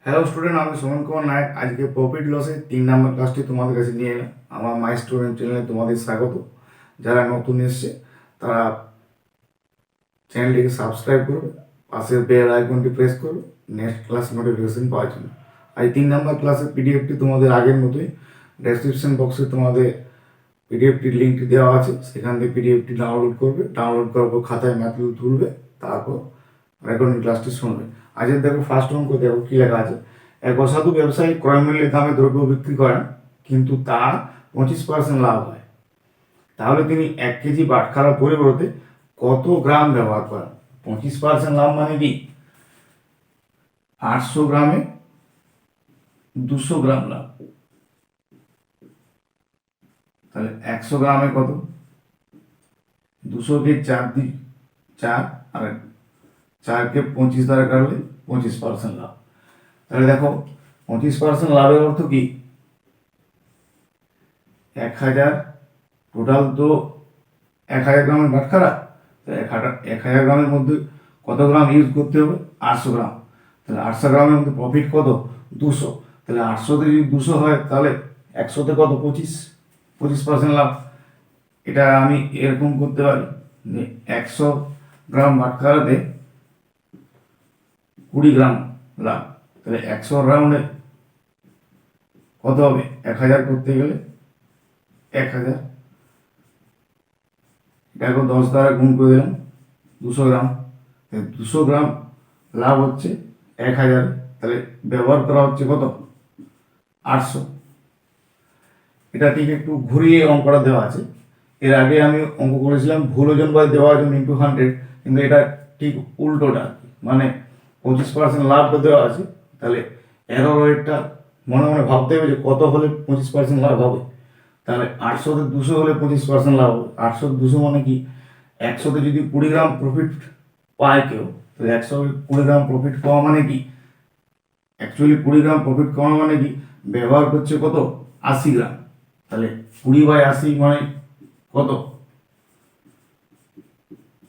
Hello student, আমি সুমন কুমার নায়ক। আজকে profit লসে 3 নম্বর ক্লাসটি তোমাদের কাছে নিয়ে এলাম। আমার মাই স্টুডেন্ট চ্যানেলে তোমাদের স্বাগত। যারা নতুন এসছে তারা চ্যানেলটিকে সাবস্ক্রাইব করবে, পাশের বেল আইকনটি প্রেস করবে নেক্সট ক্লাস নোটিফিকেশন পাওয়ার জন্য। আর 3 নম্বর ক্লাসের পিডিএফটি তোমাদের আগের মতোই ডেসক্রিপশন বক্সে তোমাদের পিডিএফটির লিঙ্কটি দেওয়া আছে, সেখান থেকে পিডিএফটি ডাউনলোড করবে। ডাউনলোড করার পর খাতায় ম্যাথগুলো তুলবে, তারপর রেকর্ডিং ক্লাসটি শুনবে। আজকে দেখো ফার্স্ট অঙ্ক, দেখো কী লেখা আছে। এক অসাধু ব্যবসায়ী ক্রয়মূল্যের দামে দ্রব্য বিক্রি করেন, কিন্তু তার 25% লাভ হয়। তাহলে তিনি 1 কেজি বাটখারার পরিবর্তে কত গ্রাম ব্যবহার করেন? 25% লাভ মানে কি? 800 গ্রামে 200 গ্রাম লাভ। তাহলে 100 গ্রামে কত? 200 কে 4 দিই 4, আর 4 কে 25 দ্বারা কাটলে 25% লাভ। তাহলে দেখো 25% লাভের অর্থ কি? 1000 টোটাল তো 1000 গ্রামের বাটখারা। তো 1000 গ্রামের মধ্যে কত গ্রাম ইউজ করতে হবে? 800 গ্রাম। তাহলে 800 গ্রামের মধ্যে প্রফিট কত? 200। তাহলে 800তে যদি 200 হয়, তাহলে 100তে কত? 25% লাভ। এটা আমি এরকম করতে পারি যে 100 গ্রাম বাটখারাতে 20 গ্রাম লাভ। তাহলে 100 রাউন্ডে কত হবে? 1000 করতে গেলে 1000, এটাকে 10 দ্বারা গুণ করে দিলাম, 200 গ্রাম। 200 গ্রাম লাভ হচ্ছে 1000। তাহলে ব্যবহার করা হচ্ছে কত? 800। এটা ঠিক একটু ঘুরিয়ে অঙ্কটা দেওয়া আছে। এর আগে আমি অঙ্ক করেছিলাম ভুল ওজন বাই দেওয়া ওজন ইন্টু 100, কিন্তু এটা ঠিক উল্টোটা। মানে 25% লাভটা দেওয়া আছে, তাহলে এরর রেটটা মনে মনে ভাবতে হবে যে কত হলে 25% লাভ হবে। তাহলে 800তে 200 হলে 25% লাভ হবে। 800তে 200 মানে কি? 100তে যদি 20 গ্রাম প্রফিট পায় কেউ, তাহলে 120 গ্রাম প্রফিট পাওয়া মানে কি? অ্যাকচুয়ালি 20 গ্রাম প্রফিট পাওয়া মানে কি? ব্যবহার করছে কত? 80 গ্রাম। তাহলে 20/80 মানে কত?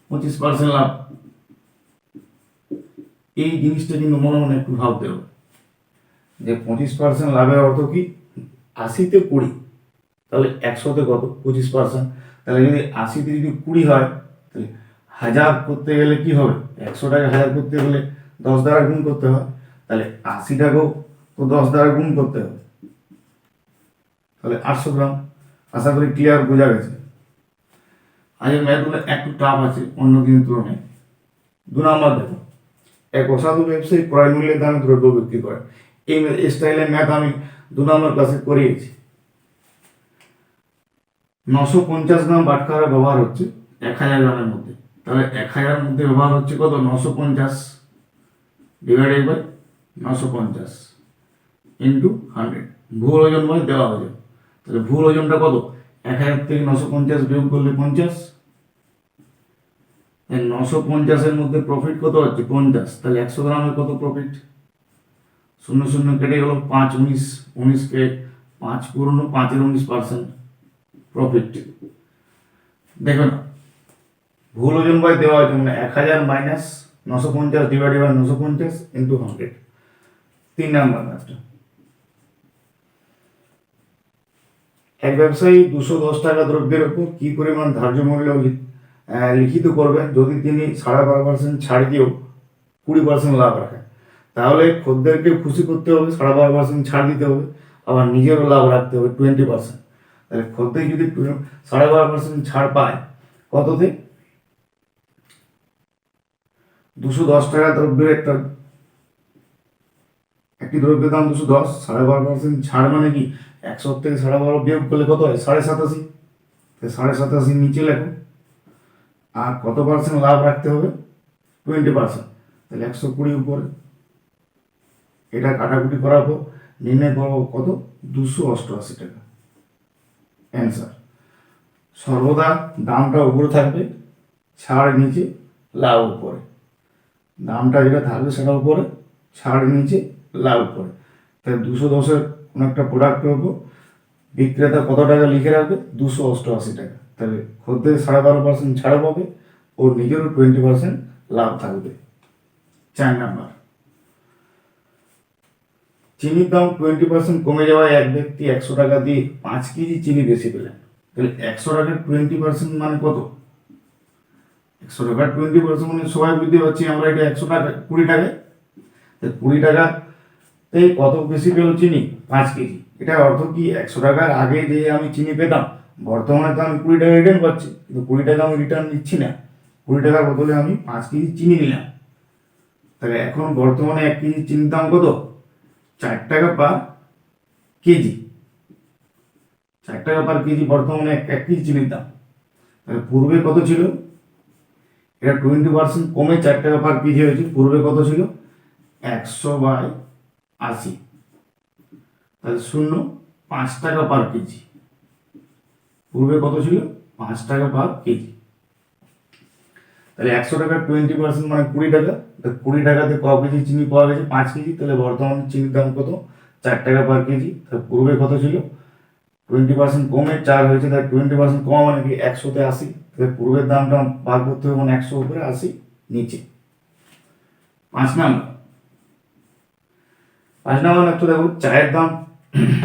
25% লাভ। এই জিনিসটা কিন্তু মনে মনে একটু ভাবতে হবে যে 25% লাভের অর্থ কি? 80তে 20, তাহলে 100তে কত? 25%। তাহলে যদি 80তে যদি 20 হয়, তাহলে 1000 করতে গেলে কি হবে? 100টাকে 1000 করতে গেলে 10 দ্বারা গুণ করতে হয়। তাহলে 80টাকেও তো 10 দ্বারা গুণ করতে হবে। তাহলে 800 গ্রাম। আশা করি ক্লিয়ার বোঝা গেছে। আজকের ম্যাথগুলো একটু টাফ আছে অন্য দিনের তুলনায়। 2 নম্বর দেখো, এক অসাধু ব্যবসায়ী ক্রয় মূল্যের দামে দ্রব্য বিক্রি করে। এই স্টাইলের ম্যাথ আমি 2 নম্বর ক্লাসে করিয়েছি। 950 গ্রাম বাটখারা ব্যবহার হচ্ছে 1000 গ্রামের মধ্যে। তাহলে 1000 মধ্যে ব্যবহার হচ্ছে কত? 950 ডিভাইডেড বাই 950 ইন্টু 100। ভুল ওজন বাই দেওয়া ওজন। তাহলে ভুল ওজনটা কত? 1000 থেকে 950 বিয়োগ করলে 50। 950-এর মধ্যে প্রফিট কত হচ্ছে? 50। তাহলে 100 গ্রামের কত প্রফিট? 0 0 কেটে গেল, 5 19, 19কে 5 পূর্ণ 5-এর 19% প্রফিট। দেখো না, ভুল ওজন বাই দেওয়া ওজন মানে 1000 minus 950 divided by 950 into 100। 3 number ম্যাথটা। এক ব্যবসায়ী 210 টাকা দ্রব্যের উপর কি পরিমাণ ধার্য মূল্য লিখিত করবেন যদি তিনি 12.5% ছাড় দিয়েও 20% লাভ রাখেন? তাহলে খদ্দেরকে খুশি করতে হবে, 12.5% ছাড় দিতে হবে, আবার নিজেরও লাভ রাখতে হবে 20%। তাহলে খদ্দের যদি 12.5% ছাড় পায় কততে? 210 টাকা দ্রব্যের একটি দ্রব্যের দাম 210, 12.5% ছাড় মানে কি? 100 থেকে 12.5 বিয়োগ করলে কত হয়? 87। 87 নিচে লেখো। আর কত পার্সেন্ট লাভ রাখতে হবে? 20%। তাহলে 120 উপরে। এটা কাটাকুটি করার পর নির্ণয় করবো কত? 288 টাকা। অ্যান্সার। সর্বদা দামটা উপরে থাকবে, ছাড় নিচে, লাভ উপরে। দামটা যেটা থাকবে সেটা উপরে, ছাড় নিচে, লাভ উপরে। তাহলে 210-এর কোনো একটা প্রোডাক্টের উপর বিক্রেতা কত টাকা লিখে রাখবে? 288 টাকা। তাহলে খদ্দের 12.5% ছাড় পাবে, ওর নিজেরও 20% লাভ থাকবে। 4 নাম্বার। চিনির দাম 20% কমে যাওয়ায় এক ব্যক্তি 100 টাকা দিয়ে 5 কেজি চিনি বেশি পেলেন। তাহলে 100 টাকার 20% মানে কত? 100 টাকার 20% মানে সবাই বুঝতে পারছি আমরা, এটা 100 টাকা 20 টাকায়, 20 টাকাতে কত বেশি পেল চিনি? 5 কেজি। এটা অর্থ কি 100 টাকার আগে যে আমি চিনি পেতাম, বর্তমানে তো আমি 20 টাকা রিটার্ন পাচ্ছি, কিন্তু 20 টাকা আমি রিটার্ন নিচ্ছি না, 20 টাকার বদলে আমি 5 কেজি চিনি নিলাম। তাহলে এখন বর্তমানে 1 কেজি চিনির দাম কত? 4 টাকা পার কেজি। 4 টাকা পার কেজি বর্তমানে 1 কেজি চিনির দাম। তাহলে পূর্বে কত ছিল? এটা 20% কমে 4 টাকা পার কেজি হয়েছে। পূর্বে কত ছিল? 100/80। তাহলে 5 টাকা পার কেজি। পূর্বে কত ছিল? 5 টাকা পার কেজি। তাহলে 100 টাকার 20% মানে 20 টাকা। 20 টাকাতে ক কেজি চিনি পাওয়া গেছে? 5 কেজি। তাহলে বর্তমানে চিনির দাম কত? 4 টাকা পার কেজি। তাহলে পূর্বে কত ছিল? 20% কমে 4 হয়েছে। তাহলে 20% কমা মানে কি? 100তে 80। তাহলে পূর্বের দামটা বার করতে হবে, মানে 100 উপরে 80 নিচে। 5 নাম্বার একটু দেখো, চায়ের দাম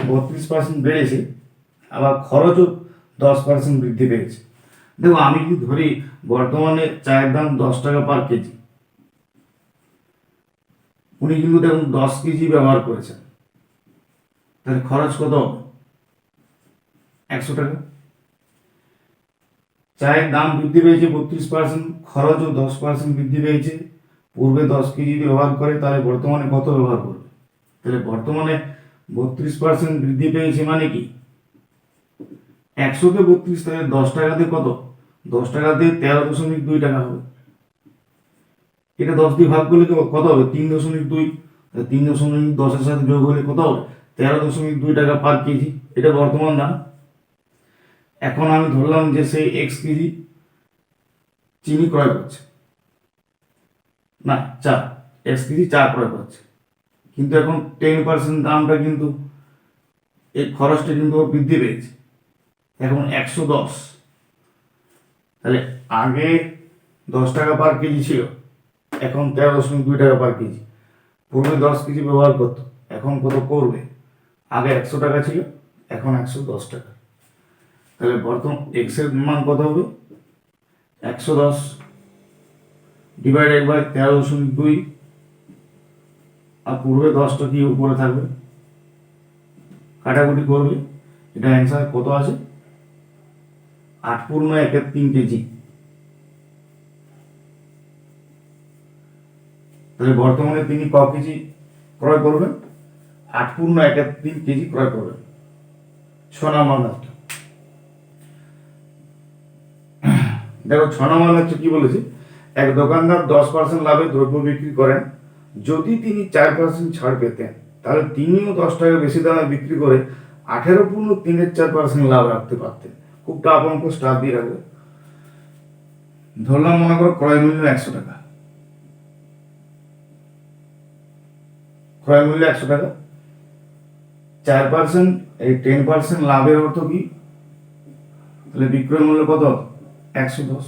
32% বেড়েছে, আবার খরচও 10% বৃদ্ধি পেয়েছে। দেখো আমি যদি ধরি বর্তমানে চায়ের দাম 10 টাকা পার কেজি, উনি কিন্তু দেখুন 10 কেজি ব্যবহার করেছেন, তাহলে খরচ কত হবে? 100 টাকা। চায়ের দাম বৃদ্ধি পেয়েছে 32%, খরচও 10% বৃদ্ধি পেয়েছে। পূর্বে 10 কেজি যদি ব্যবহার করে, তাহলে বর্তমানে কত ব্যবহার করবে? তাহলে বর্তমানে 32% বৃদ্ধি পেয়েছে মানে কি? 100তে 32, তাহলে 10 টাকাতে কত? 10 টাকাতে 13.2 টাকা হবে। এটা 10 দিয়ে ভাগ করলে কত হবে? 3.2। 3.10-এর সাথে যোগ হলে কত হবে? 13.2 টাকা পার কেজি। এটা বর্তমান দাম। এখন আমি ধরলাম যে সেই x কেজি চিনি ক্রয় করছে, না চা, x কেজি চা ক্রয় করছে, কিন্তু এখন 10% দামটা কিন্তু, এই খরচটা কিন্তু বৃদ্ধি পেয়েছে, এখন 110। তাহলে আগে 10 টাকা পার কেজি ছিল, এখন 13.2 টাকা পার কেজি। পূর্বে 10 কেজি ব্যবহার করতো, এখন কত করবে? আগে 100 টাকা ছিল, এখন 110 টাকা। তাহলে বর্তমান এক্স এর মান কত হবে? 110 ডিভাইডেড বাই 13.2, আর পূর্বে 10টা কি উপরে থাকবে, কাটাকুটি করবে। এটা অ্যান্সার কত আছে? 8.13 কেজি। তাহলে বর্তমানে তিনি ক কেজি ক্রয় করবেন? 8.13 কেজি ক্রয় করবেন। 6 নাম্বার ম্যাথটা দেখো, 6 নাম্বার ম্যাথটা কি বলেছে? এক দোকানদার 10% লাভে দ্রব্য বিক্রি করেন। যদি তিনি 4% ছাড় পেতেন, তাহলে তিনিও 10 টাকা বেশি দামে বিক্রি করে 18.34% লাভ রাখতে পারতেন। খুব টাফ অঙ্ক, স্টার দিয়ে রাখবে। ধরলাম মনে করো ক্রয় মূল্য 100 টাকা, ক্রয় মূল্য 100 টাকা, 4% এই 10% লাভের অর্থ কি? তাহলে বিক্রয় মূল্য কত? 110।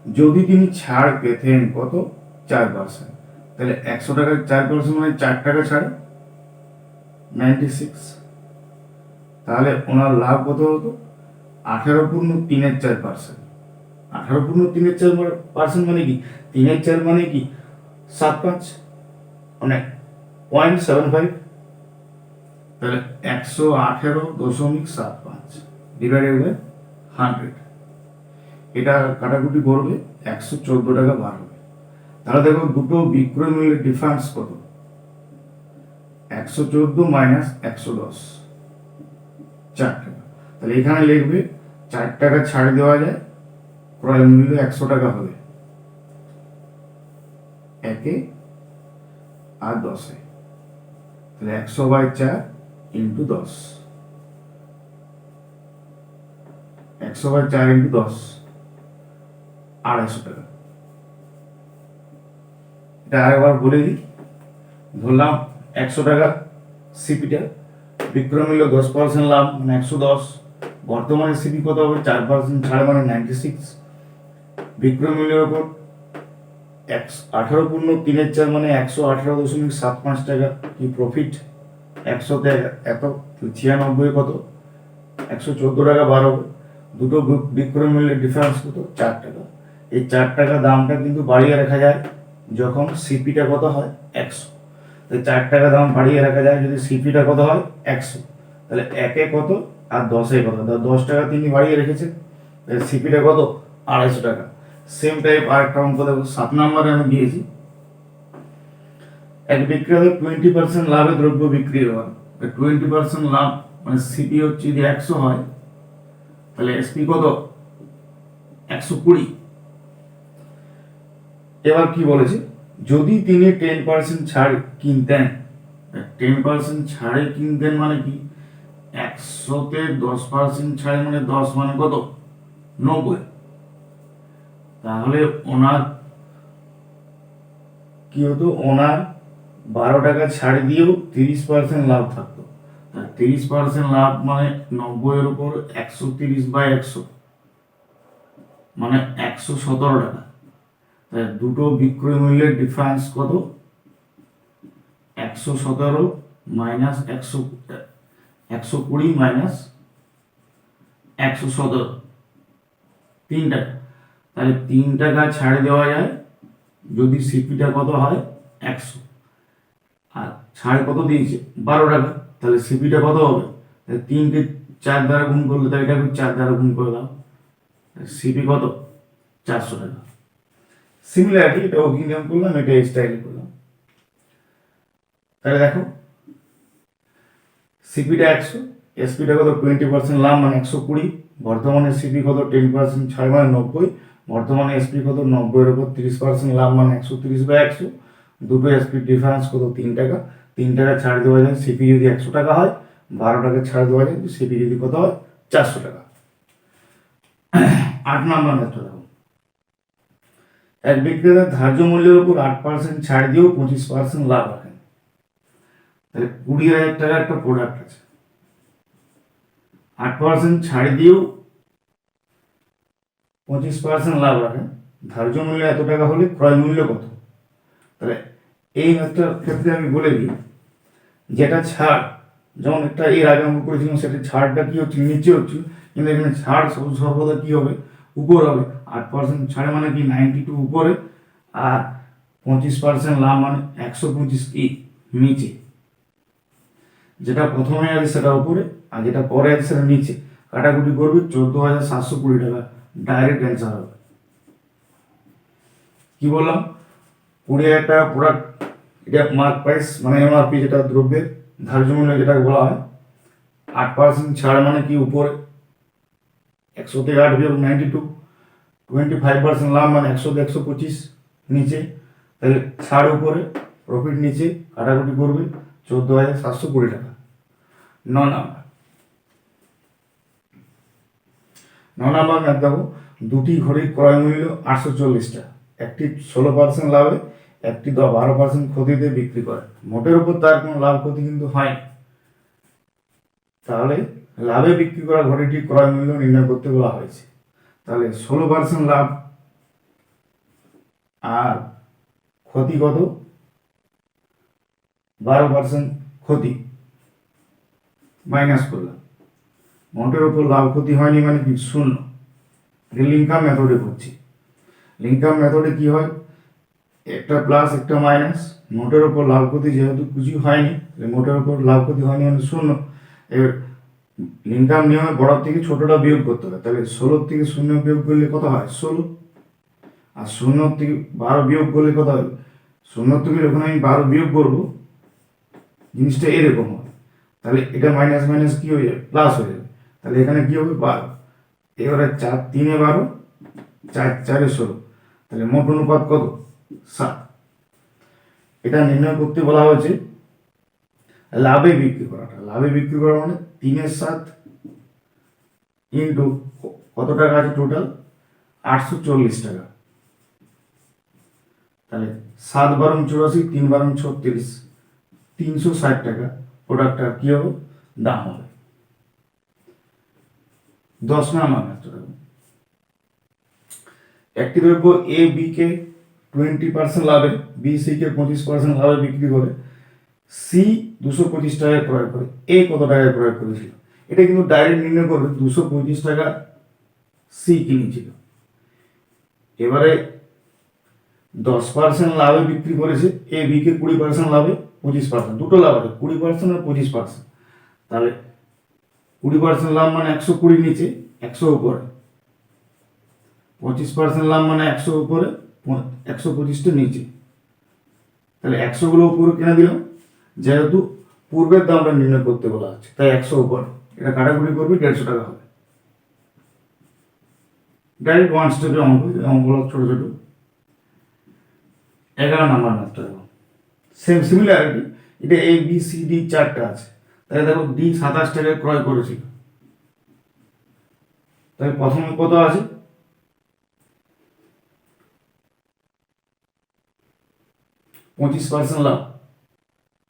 যদি তিনি ছাড় পেতেন কত? 4%, তাহলে 100 টাকার 4% মানে 4 টাকা ছাড়, 96। তাহলে ওনার লাভ কত হতো? 18.34%। 18.34% মানে কি? 3/4 মানে কি? 7.5, মানে 0.75। তাহলে 118.75 ডিভাইডেড বাই 100, এটা কাটাকুটি করবে, 114 টাকা বার হবে। তাহলে দেখো দুটো বিক্রয় মূল্যের ডিফারেন্স কত? 114 মাইনাস 110, 4 টাকা। তাহলে এখানে লিখবে 4 টাকা ছাড় দেওয়া যায়, ক্রয় মূল্য 100 টাকা হবে, 1 আর 10। তাহলে 100/4 ইন্টু 10, 100/4 ইন্টু 10, 250 টাকা। এটা আরেকবার বলে দিই। ধরলাম 100 টাকা সিপিটা, বিক্রয় মূল্য 10% লাভ মানে 110। বর্তমানে সিপি কত হবে? 4% ছাড় মানে 96। বিক্রয় মূল্যের ওপর 18.34 মানে 118.75 টাকা কি প্রফিট। একশোতে এত, 96 কত, 114 টাকা বার হবে। দুটো বিক্রয় মূল্যের ডিফারেন্স কত, 4 টাকা। এই 4 টাকা দামটা কিন্তু বাড়িয়ে রাখা যায় যখন সিপিটা কত হয়, 100। তাই 4 টাকা দাম বাড়িয়ে রাখা যায় যদি সিপিটা কত হয়, 100। তাহলে 1-এ কত আর 10-এ কত, 10 টাকা তিনি বাড়িয়ে রেখেছে, সিপিটা কত, 250 টাকা। সেম টাইপ আরেকটা অঙ্ক দেখো, 7 নম্বরে আমি দিয়েছি, এক বিক্রেতা 20% লাভে দ্রব্য বিক্রি হয়। 20% লাভ মানে সিপি হচ্ছে যদি 100 হয়, তাহলে এসপি কত, 120। এবার কি বলেছে, যদি তিনি 10% ছাড় কিনতেন, 10% ছাড়ে কিনতেন মানে কি, 100-তে 10% ছাড়ে মানে 10 মানে কত, 90। তাহলে ওনার কি হতো, ওনার 12 টাকা ছাড় দিয়েও 30% লাভ থাকতো। 30% লাভ মানে 90-এর উপর 130/100 মানে 117 টাকা। তাই দুটো বিক্রয় মূল্যের ডিফারেন্স কত, 117 মাইনাস 120 মাইনাস 117, 3 টাকা। তাহলে 3 টাকা ছাড় দেওয়া যায় যদি সিপিটা কত হয়, 100, আর ছাড় কত দিয়েছে, 12 টাকা। তাহলে সিপিটা কত হবে, 3কে 4 দ্বারা গুণ করলে, তাহলে এটাকে 4 দ্বারা গুণ করে দাও, সিপি কত, 400 টাকা। সিমিলারলি এটা ওকি নিয়ম করলাম, এটা স্টাইল করলাম। তাহলে দেখো সিপিটা 100, এসপিটা কত, 20% লাভ মানে 120, বর্তমানে সিপি কত, 10% ছাড় মানে 90, বর্তমানে এসপি কত, 90-এর উপর 30% লাভ মানে 130/100। দুটো এসপির ডিফারেন্স কত, 3 টাকা। 3 টাকা ছাড় দেওয়া যায় সিপি যদি 100 টাকা হয়, 12 টাকা ছাড় দেওয়া যায় সিপি যদি কত হয়, 400 টাকা। 8 নম্বর ম্যাথটা দেখো, এক বিক্রেতা ধার্য মূল্যের উপর 8% ছাড় দিয়েও 25% লাভ রাখেন। তাহলে 20,000 টাকার একটা প্রোডাক্ট আছে, 8% ছাড় দিয়েও 25% লাভ রাখেন, ধার্য মূল্য এত টাকা হলে ক্রয় মূল্য কত। তাহলে এই ম্যাথটার ক্ষেত্রে আমি বলে দিই, যেটা ছাড়, যেমন একটা এর আগে আমরা করেছিলাম, সেটা ছাড়টা কি হচ্ছে, নিচে হচ্ছে, কিন্তু এখানে ছাড় সর্বদা কি হবে, উপর হবে। 8% ছাড় মানে কি 92 উপরে, আর 25% লাভ মানে 125 কি নিচে। যেটা প্রথমে আছে সেটা উপরে, আর যেটা পরে আছে সেটা নিচে। কাটাকুটি করবে, 14,720 টাকা ডাইরেক্ট অ্যান্সার হবে। কি বললাম, 20,000 টাকা প্রোডাক্ট, এটা মার্ক প্রাইস মানে এমআরপি, যেটা দ্রব্যের ধার্য মূল্য যেটাকে বলা হয়। 8% ছাড় মানে কি উপরে, 100 থেকে 8 বিয়োগ 92, 25% লাভ মানে 100 থেকে 125 নিচে। তাহলে ছাড় উপরে, প্রফিট নিচে, কাটাকুটি করবে 14,720 টাকা। 9 নাম্বার, 9 নাম্বার ম্যাথ দেখো, দুটি ঘড়ির ক্রয় মূল্য 840 টাকা, একটি 16% লাভে, একটি 12% ক্ষতিতে বিক্রি করে। মোটের উপর তার কোনো লাভ ক্ষতি কিন্তু হয়নি। তাহলে লাভে বিক্রি করা ঘড়িটির ক্রয় মূল্য নির্ণয় করতে বলা হয়েছে। তাহলে 16% লাভ আর ক্ষতি কত, 12% ক্ষতি, মাইনাস করলাম। মোটের উপর লাভ ক্ষতি হয়নি মানে কি, 0। লিঙ্কাম মেথডে করছি। লিঙ্কাম মেথডে কি হয়, একটা প্লাস একটা মাইনাস, মোটের উপর লাভ ক্ষতি যেহেতু কিছু হয়নি, মোটের উপর লাভ ক্ষতি হয়নি মানে 0। এবার লিঙ্কাম নিয়মে বড় থেকে ছোটটা বিয়োগ করতে হবে। তাহলে 16 থেকে 0 বিয়োগ করলে কত হয়, 16। আর 0 থেকে 12 বিয়োগ করলে কত হবে, 0 থেকে যখন আমি 12 বিয়োগ করবো, জিনিসটা এরকম হবে। তাহলে এটা মাইনাস মাইনাস কি হয়ে যাবে, প্লাস হয়ে যাবে। তাহলে এখানে কি হবে, 12। এবারে 4 3-এ 12, 4 4-এ 16, তাহলে মোট অনুপাত কত, 7। এটা নির্ণয় করতে বলা হয়েছে লাভে বিক্রি করাটা। লাভে বিক্রি করা মানে 3-এর 7 ইন্টু কত টাকা আছে টোটাল, 840 টাকা। তাহলে 7 বারং 84, 3 বারং 36, 360 টাকা প্রোডাক্টটার কি হবে, দাম হবে। 10 নাম্বার ম্যাথটা, একটি দ্রব্য এ বি কে 20% লাভে, বি সি কে 25% লাভে বিক্রি করে। সি 225 টাকায় ক্রয় করে, এ কত টাকায় ক্রয় করেছিল। এটা কিন্তু ডাইরেক্ট নির্ণয় করবে 225 টাকা সি কিনেছিল। এবারে 10% লাভে বিক্রি করেছে, এ বিকে 20% লাভে 25%, দুটো লাভ আছে, 20% আর 25%। তাহলে 20% লাভ মানে 120 নিচে 100 উপরে, 25% লাভ মানে 100 উপরে 125টা নিচে। তাহলে 100 গুলো উপরে কিনে দিলাম, যেহেতু পূর্বের দামটা নির্ণয় করতে বলা আছে তাই 100 উপরে, এটা কাটাকুটি করবে 150 টাকা হবে। ডাইরেক্ট ওয়ান স্টেপে অঙ্কগুলো ছোট ছোট। 11 নাম্বার ম্যাথটা দেখো, সেম সিমিলারিটি, এটা এ বি সি ডি চারটা আছে। তাহলে দেখো ডি 27 টাকায় ক্রয় করেছিল, তাহলে প্রথমে কত আছে, 25% লাভ,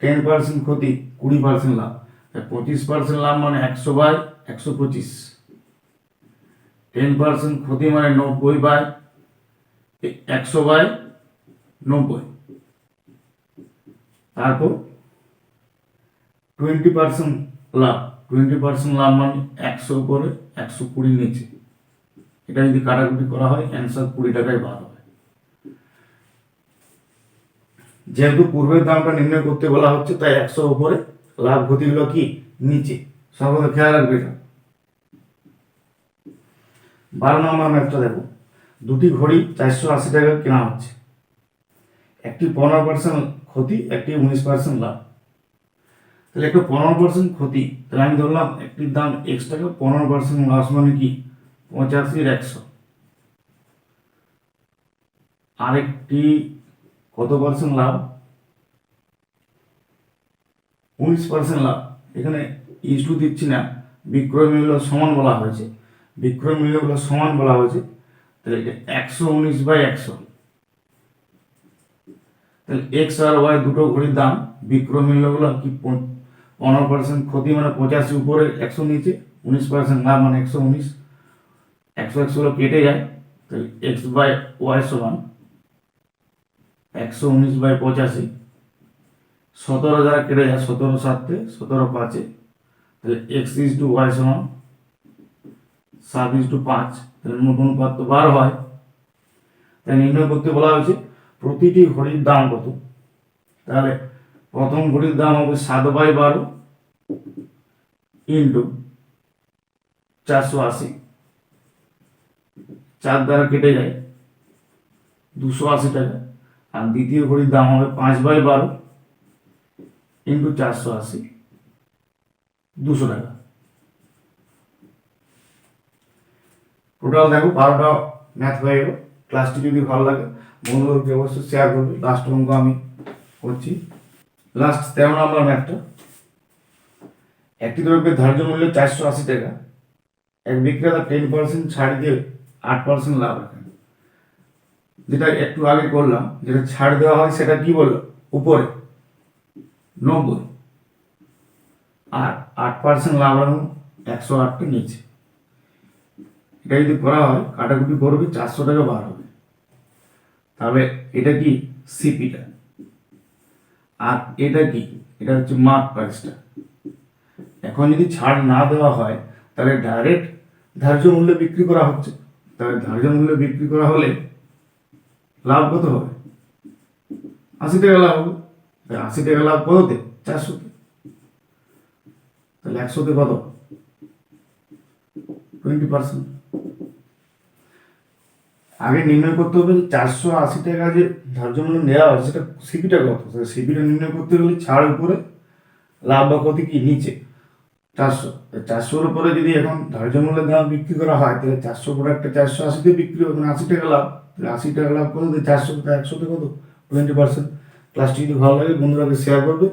10% ক্ষতি, 20% লাভ। 25% লাভ মানে 100/125, 10% ক্ষতি মানে 90/100/90। তারপর 20% লাভ, 20% লাভ মানে 100 উপরে 120 নিচে। এটা যদি কাটাকুটি করা হয় অ্যান্সার 20 টাকায় বার হবে। যেহেতু পূর্বের দামটা নির্ণয় করতে বলা হচ্ছে তাই 100 উপরে, লাভ ক্ষতিগুলো কি নিচে, সর্বদা খেয়াল রাখবে এটা। 12 নম্বর ম্যাথটা দেখো, দুটি ঘড়ি 480 টাকা কেনা হচ্ছে, একটি 15% ক্ষতি, একটি 19% লাভ। তাহলে একটা 15% ক্ষতি, তাহলে আমি ধরলাম একটির দাম x টাকা, 15% লস মানে কি 85/100। আরেকটি কত পার্সেন্ট লাভ, 19% লাভ। এখানে ইস্যু দিচ্ছি না, বিক্রয় মূল্য সমান বলা হয়েছে, বিক্রয় মূল্যগুলো সমান বলা হয়েছে, তাহলে এটা 119/100। তাহলে এক্স আর ওয়াই দুটো ঘড়ির দাম, বিক্রয় মূল্যগুলো কি 15% ক্ষতি মানে 85 উপরে 100 নিচে, 19% লাভ মানে 119, 100 কেটে যায়, তাহলে x/y সমান 119/85, 17 দ্বারা কেটে যায়, 17 7 17 5, তাহলে x/y সমান 7/5, তাহলে মোট অনুপাত তো 12 হয়। তাই নির্ণয় করতে বলা হয়েছে প্রতিটি ঘড়ির দাম কত। তাহলে প্রথম ঘড়ির দাম হবে 7/12 ইন্টু 480, 4 দ্বারা কেটে যায় 280 টাকা। আর দ্বিতীয় ঘড়ির দাম হবে 5/12 ইন্টু 480, 200 টাকা। টোটাল দেখো 12টা ম্যাথ হয়ে গেল। ক্লাসটি যদি ভালো লাগে বন্ধুদেরকে অবশ্যই শেয়ার করবে। লাস্ট অঙ্ক আমি করছি, লাস্ট 13 নম্বর ম্যাথটা। একটি দ্রব্যের ধার্য মূল্য 480 টাকা, এক বিক্রেতা 10% ছাড় দিয়ে 8% লাভ রাখেন। যেটা একটু আগে করলাম, যেটা ছাড় দেওয়া হয় সেটা কি বললো উপরে 90, আর 8% লাভ রাখুন 108টা নিচে। এটা যদি করা হয় কাটাকুটি করবে 400 টাকা বার হবে। তাহলে এটা কি সিপিটা, আর এটা কি, এটা হচ্ছে মার্ক প্রাইসটা। এখন যদি ছাড় না দেওয়া হয় তাহলে ডাইরেক্ট ধার্য মূল্যে বিক্রি করা হচ্ছে, তাহলে ধার্য মূল্যে বিক্রি করা হলে লাভ কত হবে, 80 টাকা লাভ হবে। 80 টাকা লাভ কততে, 400তে, তাহলে 100তে কত 20%। আগে নির্ণয় করতে হবে যে 480 টাকা যে ধার্য মূল্য নেওয়া হয় সেটা সিপিটা কত। সিপিটা নির্ণয় করতে গেলে ছাড় উপরে, লাভ বা ক্ষতি কি নিচে 400। 400-র উপরে যদি এখন ধার্য মূল্যের দাম বিক্রি করা হয় তাহলে 400 প্রোডাক্টটা 480-তে বিক্রি হবে, মানে 80 টাকা লাভ। তাহলে 80 টাকা লাভ কত, 400 তে 100-তে কত 20%। ক্লাসটি যদি ভালো লাগে বন্ধুরাকে শেয়ার করবে।